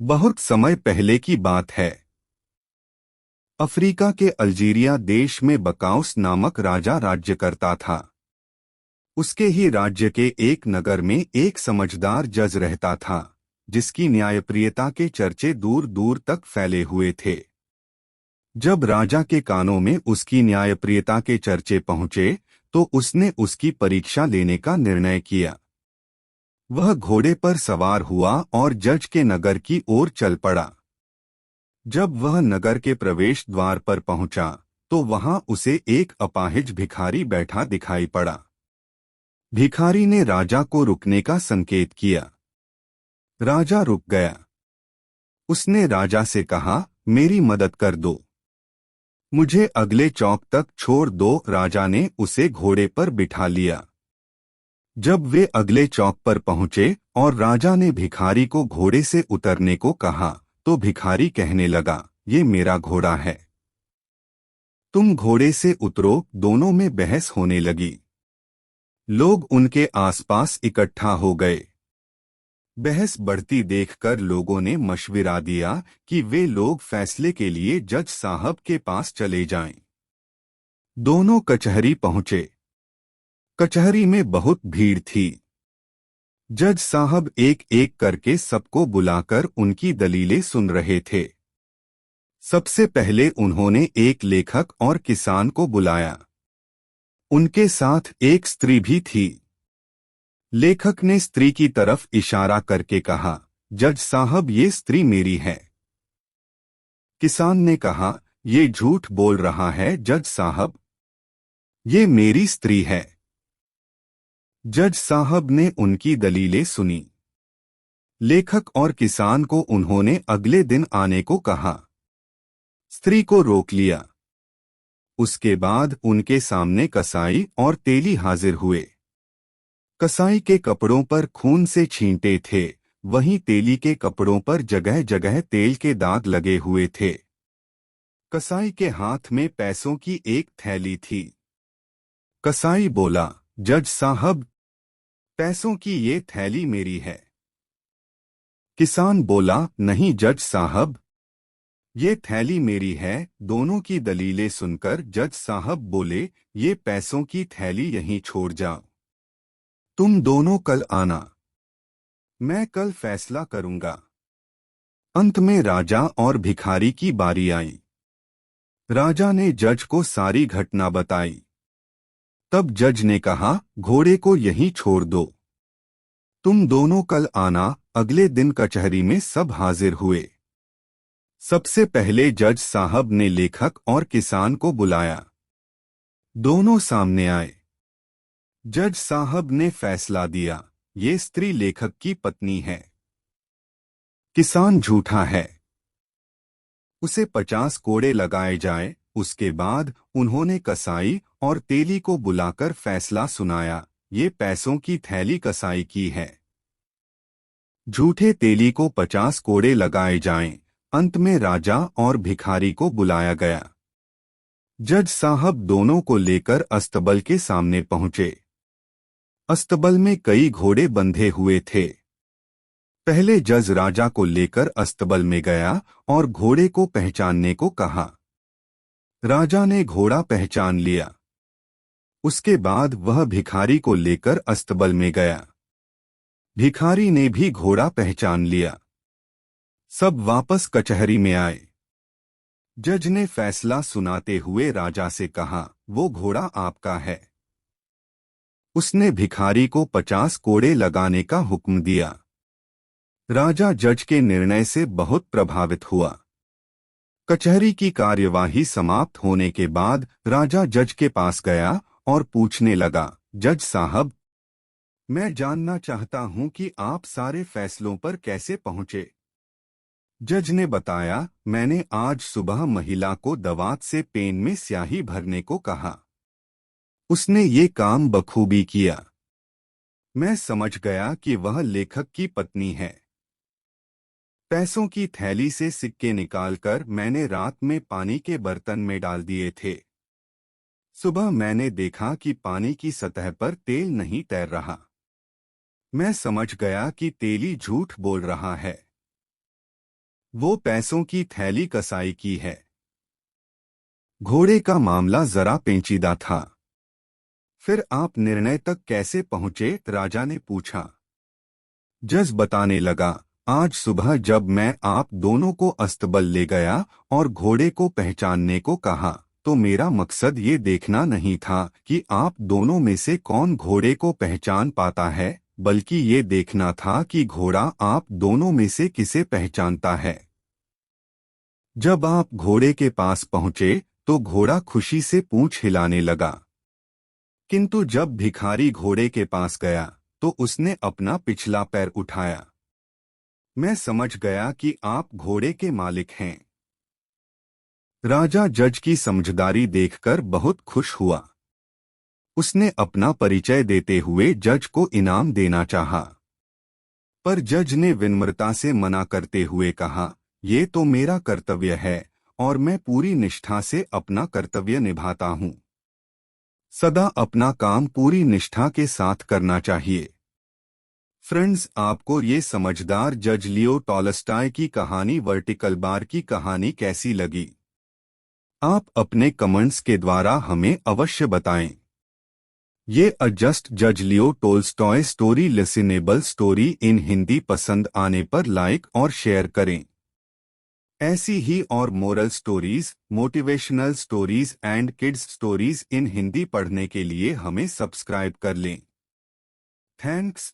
बहुत समय पहले की बात है। अफ्रीका के अल्जीरिया देश में बकाउस नामक राजा राज्य करता था। उसके ही राज्य के एक नगर में एक समझदार जज रहता था, जिसकी न्यायप्रियता के चर्चे दूर दूर तक फैले हुए थे। जब राजा के कानों में उसकी न्यायप्रियता के चर्चे पहुंचे, तो उसने उसकी परीक्षा लेने का निर्णय किया। वह घोड़े पर सवार हुआ और जज के नगर की ओर चल पड़ा। जब वह नगर के प्रवेश द्वार पर पहुंचा, तो वहां उसे एक अपाहिज भिखारी बैठा दिखाई पड़ा। भिखारी ने राजा को रुकने का संकेत किया। राजा रुक गया। उसने राजा से कहा, मेरी मदद कर दो, मुझे अगले चौक तक छोड़ दो। राजा ने उसे घोड़े पर बिठा लिया। जब वे अगले चौक पर पहुंचे और राजा ने भिखारी को घोड़े से उतरने को कहा, तो भिखारी कहने लगा, ये मेरा घोड़ा है, तुम घोड़े से उतरो। दोनों में बहस होने लगी। लोग उनके आसपास इकट्ठा हो गए। बहस बढ़ती देखकर लोगों ने मशविरा दिया कि वे लोग फैसले के लिए जज साहब के पास चले जाएं। दोनों कचहरी पहुंचे। कचहरी में बहुत भीड़ थी। जज साहब एक एक करके सबको बुलाकर उनकी दलीलें सुन रहे थे। सबसे पहले उन्होंने एक लेखक और किसान को बुलाया। उनके साथ एक स्त्री भी थी। लेखक ने स्त्री की तरफ इशारा करके कहा, जज साहब, ये स्त्री मेरी है। किसान ने कहा, ये झूठ बोल रहा है जज साहब, ये मेरी स्त्री है। जज साहब ने उनकी दलीलें सुनी। लेखक और किसान को उन्होंने अगले दिन आने को कहा। स्त्री को रोक लिया। उसके बाद उनके सामने कसाई और तेली हाजिर हुए। कसाई के कपड़ों पर खून से छींटे थे, वहीं तेली के कपड़ों पर जगह जगह तेल के दाग लगे हुए थे। कसाई के हाथ में पैसों की एक थैली थी। कसाई बोला, जज साहब, पैसों की ये थैली मेरी है। किसान बोला, नहीं जज साहब, ये थैली मेरी है। दोनों की दलीलें सुनकर जज साहब बोले, ये पैसों की थैली यहीं छोड़ जाओ। तुम दोनों कल आना, मैं कल फैसला करूंगा। अंत में राजा और भिखारी की बारी आई। राजा ने जज को सारी घटना बताई। तब जज ने कहा, घोड़े को यहीं छोड़ दो, तुम दोनों कल आना। अगले दिन कचहरी में सब हाजिर हुए। सबसे पहले जज साहब ने लेखक और किसान को बुलाया। दोनों सामने आए। जज साहब ने फैसला दिया, ये स्त्री लेखक की पत्नी है, किसान झूठा है, उसे 50 कोड़े लगाए जाए। उसके बाद उन्होंने कसाई और तेली को बुलाकर फैसला सुनाया, ये पैसों की थैली कसाई की है, झूठे तेली को 50 कोड़े लगाए जाएं। अंत में राजा और भिखारी को बुलाया गया। जज साहब दोनों को लेकर अस्तबल के सामने पहुंचे। अस्तबल में कई घोड़े बंधे हुए थे। पहले जज राजा को लेकर अस्तबल में गया और घोड़े को पहचानने को कहा। राजा ने घोड़ा पहचान लिया। उसके बाद वह भिखारी को लेकर अस्तबल में गया। भिखारी ने भी घोड़ा पहचान लिया। सब वापस कचहरी में आए। जज ने फैसला सुनाते हुए राजा से कहा, वो घोड़ा आपका है। उसने भिखारी को 50 कोड़े लगाने का हुक्म दिया। राजा जज के निर्णय से बहुत प्रभावित हुआ। कचहरी की कार्यवाही समाप्त होने के बाद राजा जज के पास गया और पूछने लगा, जज साहब, मैं जानना चाहता हूं कि आप सारे फैसलों पर कैसे पहुंचे। जज ने बताया, मैंने आज सुबह महिला को दवात से पेन में स्याही भरने को कहा। उसने ये काम बखूबी किया। मैं समझ गया कि वह लेखक की पत्नी है। पैसों की थैली से सिक्के निकालकर मैंने रात में पानी के बर्तन में डाल दिए थे। सुबह मैंने देखा कि पानी की सतह पर तेल नहीं तैर रहा। मैं समझ गया कि तेली झूठ बोल रहा है। वो पैसों की थैली कसाई की है। घोड़े का मामला जरा पेचीदा था। फिर आप निर्णय तक कैसे पहुंचे? राजा ने पूछा। जज बताने लगा, आज सुबह जब मैं आप दोनों को अस्तबल ले गया और घोड़े को पहचानने को कहा, तो मेरा मकसद ये देखना नहीं था कि आप दोनों में से कौन घोड़े को पहचान पाता है, बल्कि ये देखना था कि घोड़ा आप दोनों में से किसे पहचानता है। जब आप घोड़े के पास पहुंचे तो घोड़ा खुशी से पूंछ हिलाने लगा, किंतु जब भिखारी घोड़े के पास गया तो उसने अपना पिछला पैर उठाया। मैं समझ गया कि आप घोड़े के मालिक हैं। राजा जज की समझदारी देखकर बहुत खुश हुआ। उसने अपना परिचय देते हुए जज को इनाम देना चाहा, पर जज ने विनम्रता से मना करते हुए कहा, ये तो मेरा कर्तव्य है और मैं पूरी निष्ठा से अपना कर्तव्य निभाता हूँ। सदा अपना काम पूरी निष्ठा के साथ करना चाहिए। फ्रेंड्स, आपको ये समझदार जज लियो टॉलस्टॉय की कहानी वर्टिकल बार की कहानी कैसी लगी? आप अपने कमेंट्स के द्वारा हमें अवश्य बताएं। ये अ जस्ट जज लियो Tolstoy story listenable story in Hindi पसंद आने पर लाइक और शेयर करें। ऐसी ही और moral stories, motivational stories and kids stories in Hindi पढ़ने के लिए हमें सब्सक्राइब कर लें। थैंक्स।